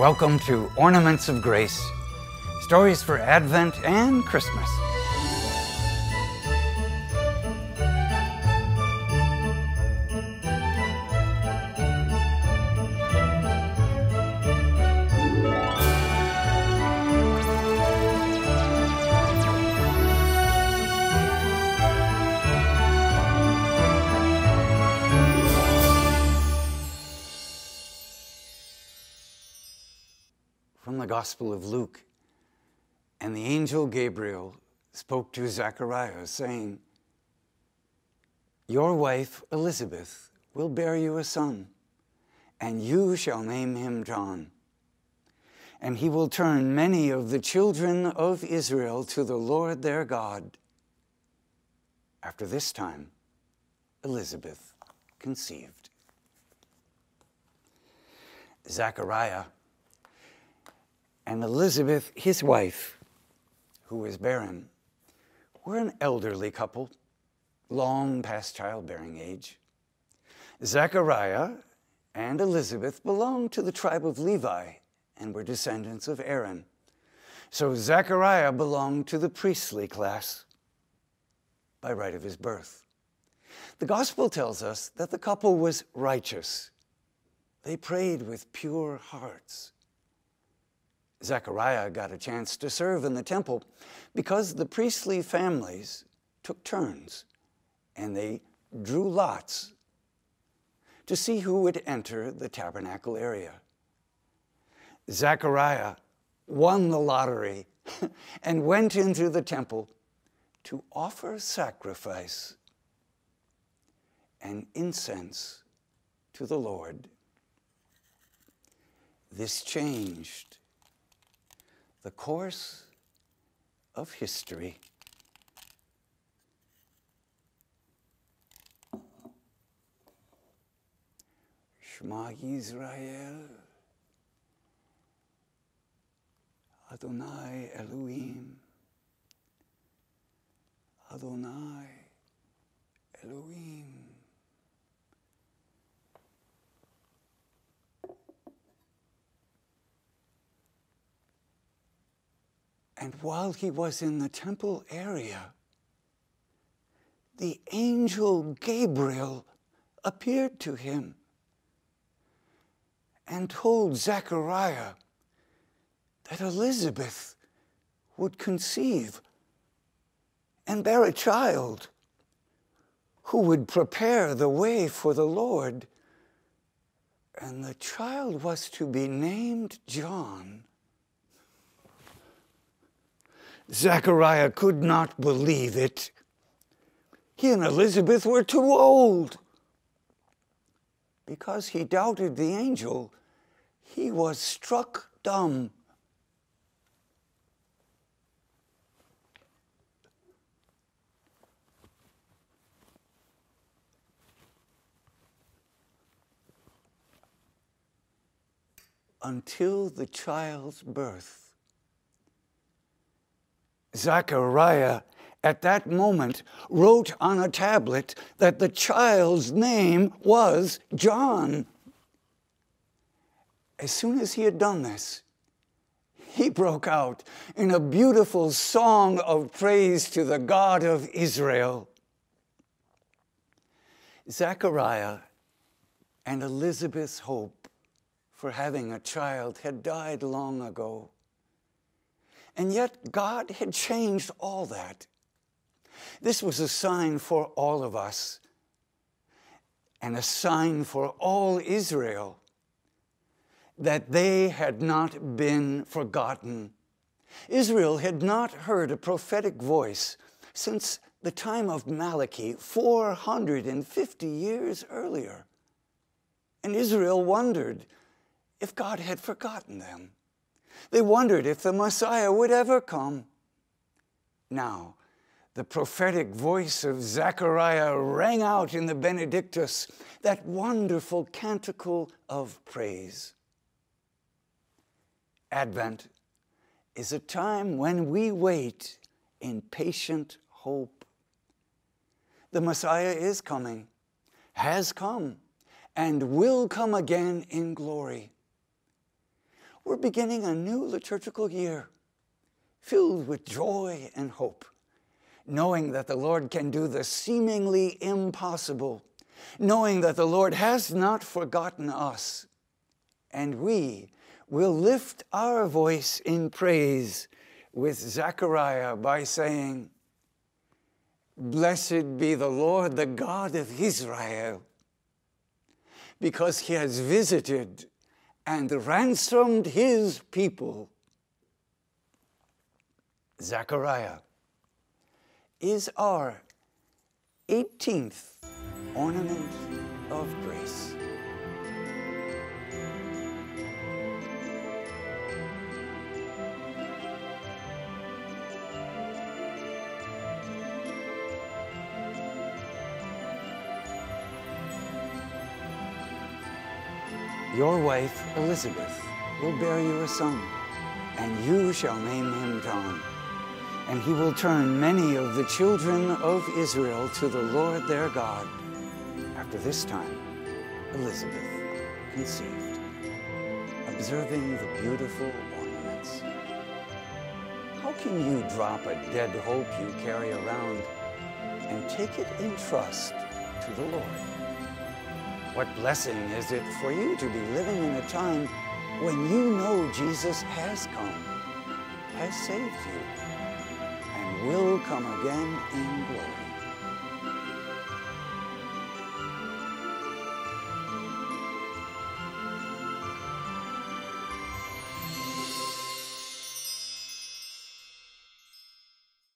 Welcome to Ornaments of Grace, stories for Advent and Christmas. From the Gospel of Luke. And the angel Gabriel spoke to Zechariah, saying, "Your wife Elizabeth will bear you a son, and you shall name him John. And he will turn many of the children of Israel to the Lord their God." After this time, Elizabeth conceived. Zechariah and Elizabeth, his wife, who was barren, were an elderly couple, long past childbearing age. Zechariah and Elizabeth belonged to the tribe of Levi and were descendants of Aaron. So Zechariah belonged to the priestly class by right of his birth. The gospel tells us that the couple was righteous. They prayed with pure hearts. Zechariah got a chance to serve in the temple because the priestly families took turns and they drew lots to see who would enter the tabernacle area. Zechariah won the lottery and went into the temple to offer sacrifice and incense to the Lord. This changed the course of history. Shema Yisrael, Adonai Elohim, Adonai Elohim. And while he was in the temple area, the angel Gabriel appeared to him and told Zechariah that Elizabeth would conceive and bear a child who would prepare the way for the Lord. And the child was to be named John. Zechariah could not believe it. He and Elizabeth were too old. Because he doubted the angel, he was struck dumb. Until the child's birth. Zechariah, at that moment, wrote on a tablet that the child's name was John. As soon as he had done this, he broke out in a beautiful song of praise to the God of Israel. Zechariah and Elizabeth's hope for having a child had died long ago. And yet God had changed all that. This was a sign for all of us and a sign for all Israel that they had not been forgotten. Israel had not heard a prophetic voice since the time of Malachi 450 years earlier. And Israel wondered if God had forgotten them. They wondered if the Messiah would ever come. Now, the prophetic voice of Zechariah rang out in the Benedictus, that wonderful canticle of praise. Advent is a time when we wait in patient hope. The Messiah is coming, has come, and will come again in glory. We're beginning a new liturgical year filled with joy and hope, knowing that the Lord can do the seemingly impossible, knowing that the Lord has not forgotten us, and we will lift our voice in praise with Zechariah by saying, "Blessed be the Lord, the God of Israel, because he has visited and ransomed his people." Zechariah is our 18th ornament of grace. Your wife, Elizabeth, will bear you a son, and you shall name him John. And he will turn many of the children of Israel to the Lord their God. After this time, Elizabeth conceived. Observing the beautiful ornaments. How can you drop a dead hope you carry around and take it in trust to the Lord? What blessing is it for you to be living in a time when you know Jesus has come, has saved you, and will come again in glory.